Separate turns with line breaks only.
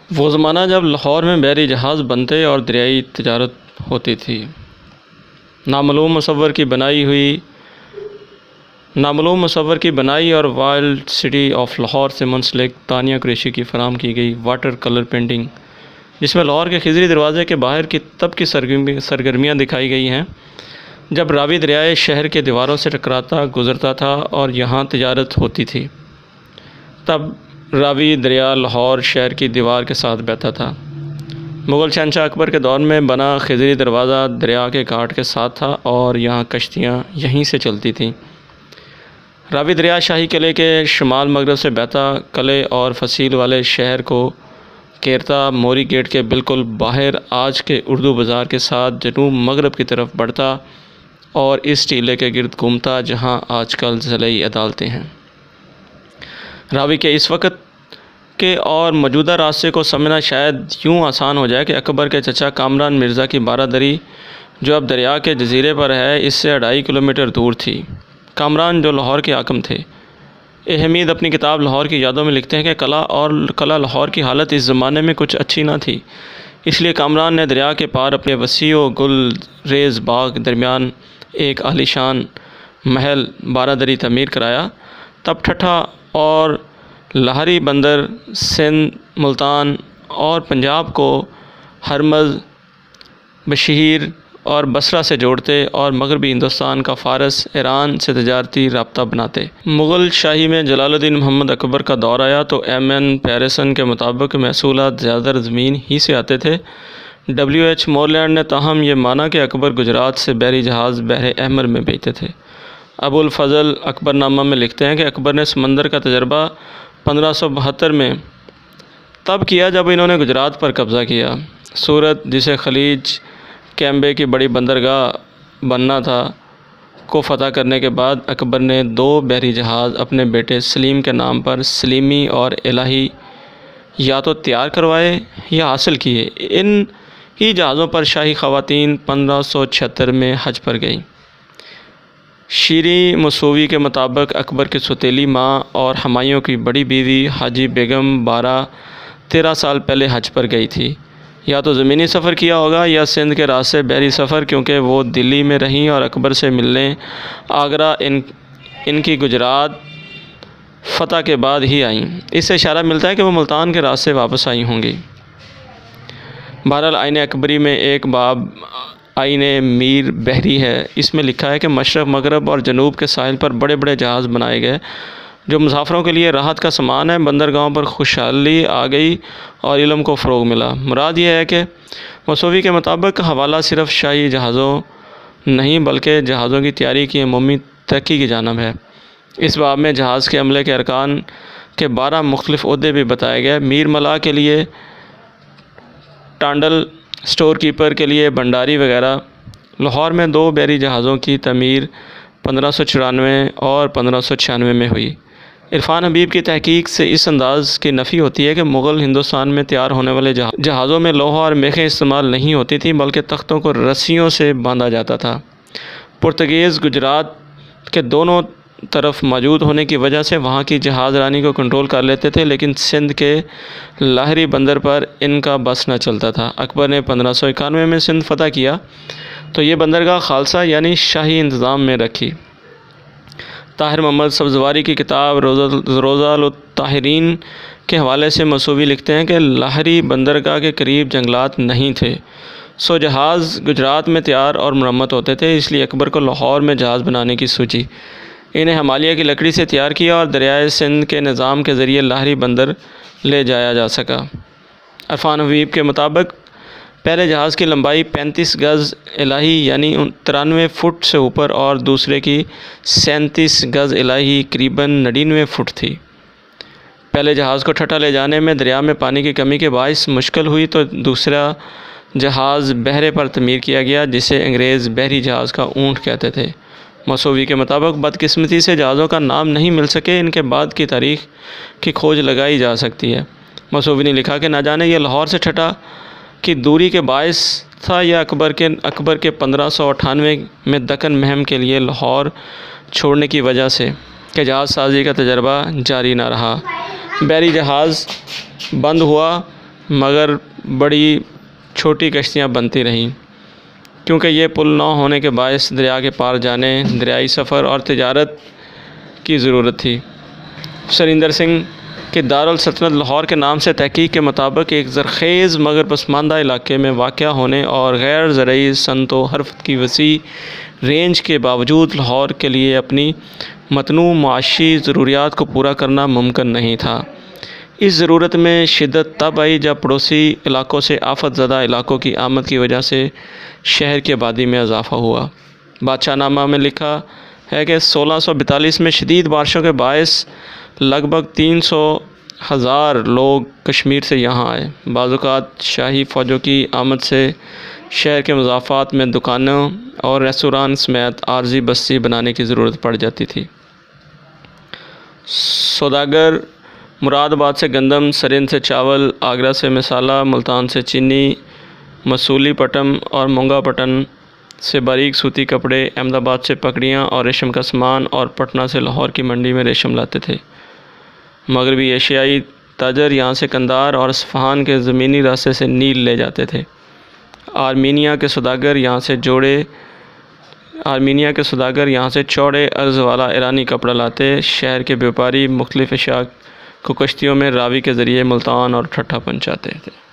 وہ زمانہ جب لاہور میں بحری جہاز بنتے اور دریائی تجارت ہوتی تھی۔ نامعلوم مصور کی بنائی اور وائلڈ سٹی آف لاہور سے منسلک تانیہ قریشی کی فراہم کی گئی واٹر کلر پینٹنگ، جس میں لاہور کے خضری دروازے کے باہر کی تب کی سرگرمیاں دکھائی گئی ہیں جب راوی دریائے شہر کے دیواروں سے ٹکراتا گزرتا تھا اور یہاں تجارت ہوتی تھی۔ تب راوی دریا لاہور شہر کی دیوار کے ساتھ بہتا تھا۔ مغل شہنشاہ اکبر کے دور میں بنا خضری دروازہ دریا کے گھاٹ کے ساتھ تھا اور یہاں کشتیاں یہیں سے چلتی تھیں۔ راوی دریا شاہی قلعے کے شمال مغرب سے بہتا قلعے اور فصیل والے شہر کو کیرتا، موری گیٹ کے بالکل باہر آج کے اردو بازار کے ساتھ جنوب مغرب کی طرف بڑھتا اور اس ٹیلے کے گرد گھومتا جہاں آج کل ضلعی عدالتیں ہیں۔ راوی کے اس وقت کے اور موجودہ راستے کو سمجھنا شاید یوں آسان ہو جائے کہ اکبر کے چچا کامران مرزا کی بارادری جو اب دریا کے جزیرے پر ہے اس سے 2.5 کلومیٹر دور تھی۔ کامران جو لاہور کے حاکم تھے۔ حمید اپنی کتاب لاہور کی یادوں میں لکھتے ہیں کہ قلعہ لاہور کی حالت اس زمانے میں کچھ اچھی نہ تھی، اس لیے کامران نے دریا کے پار اپنے وسیع و گل ریز باغ درمیان ایک عالیشان محل بارادری تعمیر کرایا۔ تب ٹھٹھہ اور لاہری بندر سندھ، ملتان اور پنجاب کو ہرمز، بشیر اور بصرہ سے جوڑتے اور مغربی ہندوستان کا فارس، ایران سے تجارتی رابطہ بناتے۔ مغل شاہی میں جلال الدین محمد اکبر کا دور آیا تو M.N. پیئرسن کے مطابق محصولات زیادہ زمین ہی سے آتے تھے۔ W.H. مورلینڈ نے تاہم یہ مانا کہ اکبر گجرات سے بحری جہاز بحر احمر میں بھیجتے تھے۔ ابو الفضل اکبر نامہ میں لکھتے ہیں کہ اکبر نے سمندر کا تجربہ 1572 میں تب کیا جب انہوں نے گجرات پر قبضہ کیا۔ سورت، جسے خلیج کیمبے کی بڑی بندرگاہ بننا تھا، کو فتح کرنے کے بعد اکبر نے 2 بحری جہاز اپنے بیٹے سلیم کے نام پر سلیمی اور الہی یا تو تیار کروائے یا حاصل کیے۔ ان ہی جہازوں پر شاہی خواتین 1576 میں حج پر گئیں۔ شیریں مصوی کے مطابق اکبر کی سوتیلی ماں اور ہمایوں کی بڑی بیوی حاجی بیگم 13 سال پہلے حج پر گئی تھی۔ یا تو زمینی سفر کیا ہوگا یا سندھ کے راستے بحری سفر، کیونکہ وہ دلی میں رہیں اور اکبر سے ملنے آگرہ ان کی گجرات فتح کے بعد ہی آئیں۔ اس سے اشارہ ملتا ہے کہ وہ ملتان کے راستے واپس آئی ہوں گی۔ بہرحال آئین اکبری میں ایک باب آئین میر بحری ہے۔ اس میں لکھا ہے کہ مشرق، مغرب اور جنوب کے ساحل پر بڑے بڑے جہاز بنائے گئے جو مسافروں کے لیے راحت کا سامان ہے۔ بندرگاہوں پر خوشحالی آ گئی اور علم کو فروغ ملا۔ مراد یہ ہے کہ مصوی کے مطابق حوالہ صرف شاہی جہازوں نہیں بلکہ جہازوں کی تیاری کی عمومی ترقی کی جانب ہے۔ اس باب میں جہاز کے عملے کے ارکان کے 12 مختلف عہدے بھی بتائے گئے۔ میر ملا کے لیے ٹانڈل، اسٹور کیپر کے لیے بھنڈاری وغیرہ۔ لاہور میں 2 بحری جہازوں کی تعمیر 1594 اور 1596 میں ہوئی۔ عرفان حبیب کی تحقیق سے اس انداز کی نفی ہوتی ہے کہ مغل ہندوستان میں تیار ہونے والے جہازوں میں لوہا اور میخیں استعمال نہیں ہوتی تھیں بلکہ تختوں کو رسیوں سے باندھا جاتا تھا۔ پرتگیز گجرات کے دونوں طرف موجود ہونے کی وجہ سے وہاں کی جہاز رانی کو کنٹرول کر لیتے تھے، لیکن سندھ کے لاہری بندر پر ان کا بس نہ چلتا تھا۔ اکبر نے 1591 میں سندھ فتح کیا تو یہ بندرگاہ خالصہ یعنی شاہی انتظام میں رکھی۔ طاہر محمد سبزواری کی کتاب روضہ الطاہرین کے حوالے سے مصوی لکھتے ہیں کہ لاہری بندرگاہ کے قریب جنگلات نہیں تھے، سو جہاز گجرات میں تیار اور مرمت ہوتے تھے، اس لیے اکبر کو لاہور میں جہاز بنانے کی سوچی۔ انہیں ہمالیہ کی لکڑی سے تیار کیا اور دریائے سندھ کے نظام کے ذریعے لاہری بندر لے جایا جا سکا۔ عرفان حبیب کے مطابق پہلے جہاز کی لمبائی 35 گز الہی یعنی 93 فٹ سے اوپر اور دوسرے کی 37 گز الہی قریباً 99 فٹ تھی۔ پہلے جہاز کو ٹھٹھہ لے جانے میں دریا میں پانی کی کمی کے باعث مشکل ہوئی تو دوسرا جہاز بحرے پر تعمیر کیا گیا جسے انگریز بحری جہاز کا اونٹ کہتے تھے۔ مصوی کے مطابق بدقسمتی سے جہازوں کا نام نہیں مل سکے، ان کے بعد کی تاریخ کی کھوج لگائی جا سکتی ہے۔ مصوی نے لکھا کہ نہ جانے یہ لاہور سے ٹھٹھہ کی دوری کے باعث تھا یا اکبر کے 1598 میں دکن مہم کے لیے لاہور چھوڑنے کی وجہ سے کہ جہاز سازی کا تجربہ جاری نہ رہا۔ بحری جہاز بند ہوا مگر بڑی چھوٹی کشتیاں بنتی رہیں، کیونکہ یہ پل نہ ہونے کے باعث دریا کے پار جانے، دریائی سفر اور تجارت کی ضرورت تھی۔ سریندر سنگھ کے دارالسلطنت لاہور کے نام سے تحقیق کے مطابق ایک زرخیز مگر پسماندہ علاقے میں واقع ہونے اور غیر زرعی صنعت و حرفت کی وسیع رینج کے باوجود لاہور کے لیے اپنی متنوع معاشی ضروریات کو پورا کرنا ممکن نہیں تھا۔ اس ضرورت میں شدت تب آئی جب پڑوسی علاقوں سے آفت زدہ علاقوں کی آمد کی وجہ سے شہر کی آبادی میں اضافہ ہوا۔ بادشاہ نامہ میں لکھا ہے کہ 1642 میں شدید بارشوں کے باعث لگ بھگ 300,000 لوگ کشمیر سے یہاں آئے۔ بعض اوقات شاہی فوجوں کی آمد سے شہر کے مضافات میں دکانوں اور ریستوران سمیت عارضی بستی بنانے کی ضرورت پڑ جاتی تھی۔ سوداگر مراد آباد سے گندم، سرند سے چاول، آگرہ سے مسالہ، ملتان سے چینی، مسولی پٹم اور مونگا پٹن سے باریک صوتی کپڑے، احمد آباد سے پگڑیاں اور ریشم کا سامان، اور پٹنہ سے لاہور کی منڈی میں ریشم لاتے تھے۔ مغربی ایشیائی تاجر یہاں سے قندھار اور اصفہان کے زمینی راستے سے نیل لے جاتے تھے۔ آرمینیا کے سوداگر یہاں سے چوڑے عرض والا ایرانی کپڑا لاتے۔ شہر کے بیوپاری مختلف اشیاء کو کشتیوں میں راوی کے ذریعے ملتان اور ٹھٹھہ پہنچاتے تھے۔